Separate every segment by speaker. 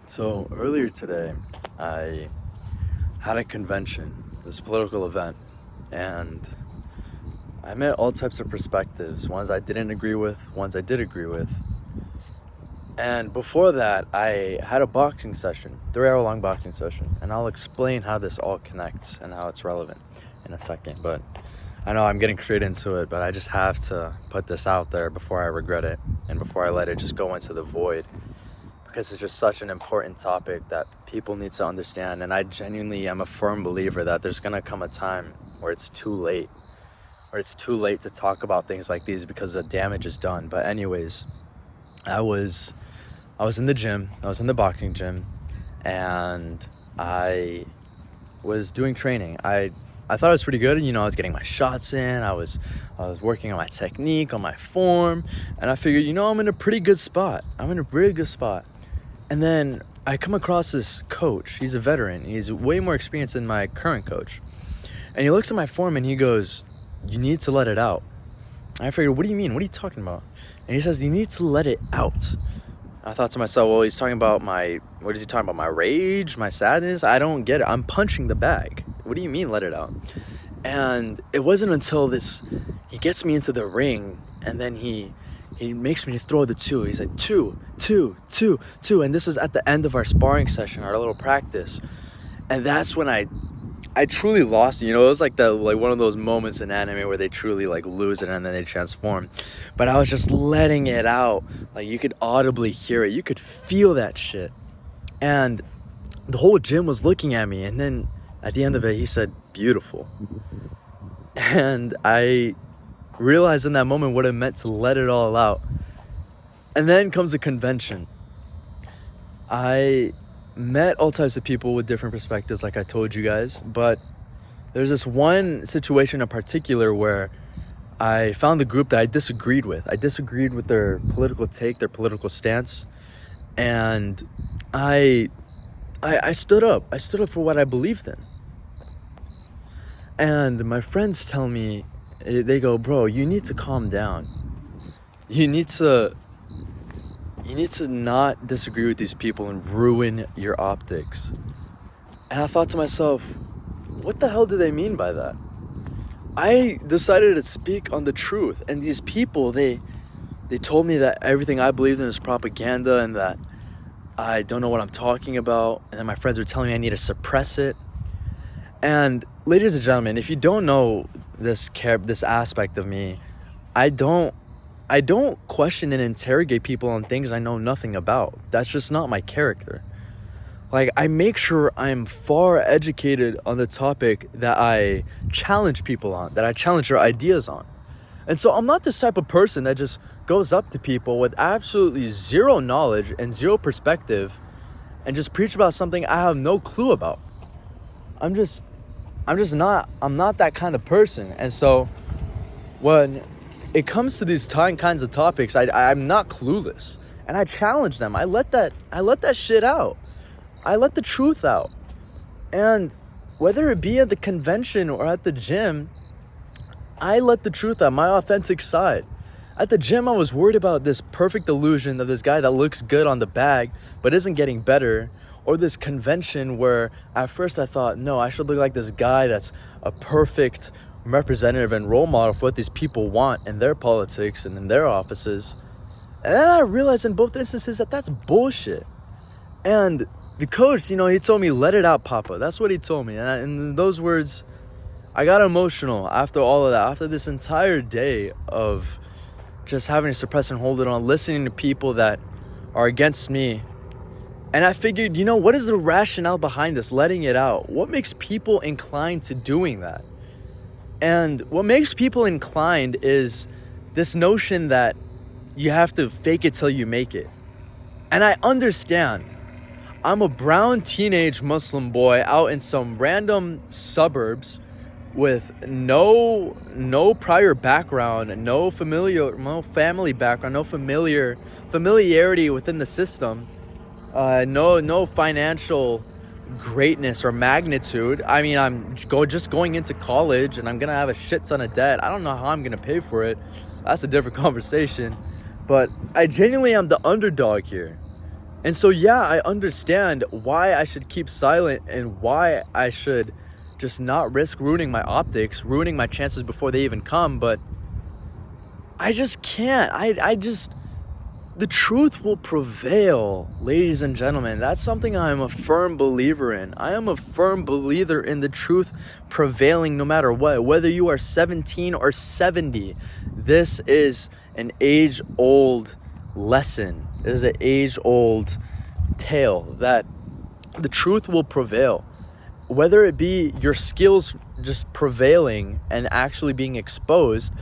Speaker 1: So earlier today, I had a convention, this political event, and I met all types of perspectives, ones I didn't agree with, ones I did agree with. And before that, I had a boxing session, 3-hour long boxing session, and I'll explain how this all connects and how it's relevant in a second. But I know I'm getting straight into it, but I just have to put this out there before I regret it and before I let it just go into the void, because it's just such an important topic that people need to understand. And I genuinely am a firm believer that there's gonna come a time where it's too late to talk about things like these because the damage is done. But anyways, I was in the gym, I was in the boxing gym, and I was doing training. I thought it was pretty good. I was getting my shots in, I was working on my technique, on my form, and I figured, I'm in a pretty good spot. And then I come across this coach. He's a veteran. He's way more experienced than my current coach. And he looks at my form and he goes, "You need to let it out." And I figured, what do you mean? What are you talking about? And he says, "You need to let it out." I thought to myself, well, he's talking about what is he talking about? My rage, my sadness? I don't get it. I'm punching the bag. What do you mean, let it out? And it wasn't until he gets me into the ring, and then he makes me throw the two. He's like, two. And this is at the end of our sparring session, our little practice. And that's when I truly lost it. It was like one of those moments in anime where they truly lose it and then they transform. But I was just letting it out. You could audibly hear it. You could feel that shit. And the whole gym was looking at me. And then at the end of it, he said, "Beautiful." And I realized in that moment what it meant to let it all out. And then comes the convention. I met all types of people with different perspectives, like I told you guys, but there's this one situation in particular where I found the group that I disagreed with. I disagreed with their political take, their political stance, and I stood up. I stood up for what I believed in. And my friends tell me, they go, "Bro, you need to calm down. You need to not disagree with these people and ruin your optics." And I thought to myself, what the hell do they mean by that? I decided to speak on the truth, and these people, they told me that everything I believed in is propaganda and that I don't know what I'm talking about, and then my friends were telling me I need to suppress it. And ladies and gentlemen, if you don't know this aspect of me, I don't question and interrogate people on things I know nothing about. That's just not my character. I make sure I'm far educated on the topic that I challenge people on, that I challenge their ideas on. And so I'm not this type of person that just goes up to people with absolutely zero knowledge and zero perspective and just preach about something I have no clue about. I'm not that kind of person. And so when it comes to these kinds of topics, I'm not clueless, and I challenge them. I let that shit out. I let the truth out. And whether it be at the convention or at the gym, I let the truth out, my authentic side. At the gym, I was worried about this perfect illusion of this guy that looks good on the bag but isn't getting better, or this convention where at first I thought, no, I should look like this guy that's a perfect representative and role model for what these people want in their politics and in their offices. And then I realized in both instances that that's bullshit. And the coach, he told me, "Let it out, Papa." That's what he told me. And in those words, I got emotional after all of that, after this entire day of just having to suppress and hold it on, listening to people that are against me. And I figured, what is the rationale behind this, letting it out? What makes people inclined to doing that? And what makes people inclined is this notion that you have to fake it till you make it. And I understand. I'm a brown teenage Muslim boy out in some random suburbs with no prior background, no family background, no familiarity within the system, no financial greatness or magnitude. I mean, I'm just going into college and I'm gonna have a shit ton of debt. I don't know how I'm gonna pay for it. That's a different conversation. But I genuinely am the underdog here. And so, yeah, I understand why I should keep silent and why I should just not risk ruining my optics, ruining my chances before they even come. But I just can't. The truth will prevail, ladies and gentlemen. That's something I'm a firm believer in. I am a firm believer in the truth prevailing no matter what. Whether you are 17 or 70, this is an age-old lesson. It is an age-old tale that the truth will prevail. Whether it be your skills just prevailing and actually being exposed,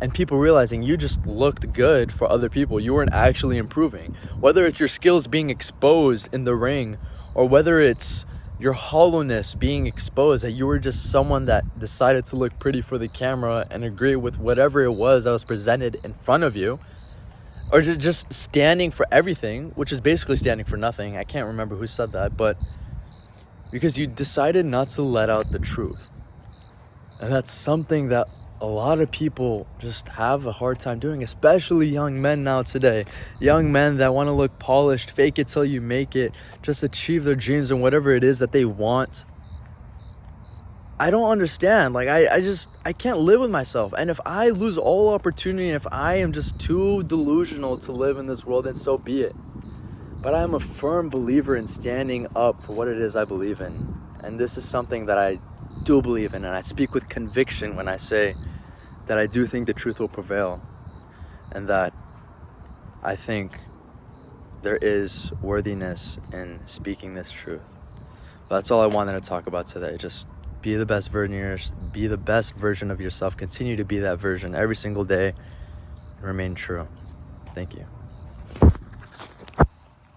Speaker 1: and people realizing you just looked good for other people, you weren't actually improving. Whether it's your skills being exposed in the ring, or whether it's your hollowness being exposed, that you were just someone that decided to look pretty for the camera and agree with whatever it was that was presented in front of you, or just standing for everything, which is basically standing for nothing. I can't remember who said that, but because you decided not to let out the truth. And that's something that a lot of people just have a hard time doing, especially young men now today. Young men that want to look polished, fake it till you make it, just achieve their dreams and whatever it is that they want. I don't understand. Like, I can't live with myself. And if I lose all opportunity, if I am just too delusional to live in this world, then so be it. But I am a firm believer in standing up for what it is I believe in. And this is something that I do believe in, and I speak with conviction when I say that I do think the truth will prevail, and that I think there is worthiness in speaking this truth. But that's all I wanted to talk about today. Just be the best version of yourself. Continue to be that version every single day. Remain true. Thank you.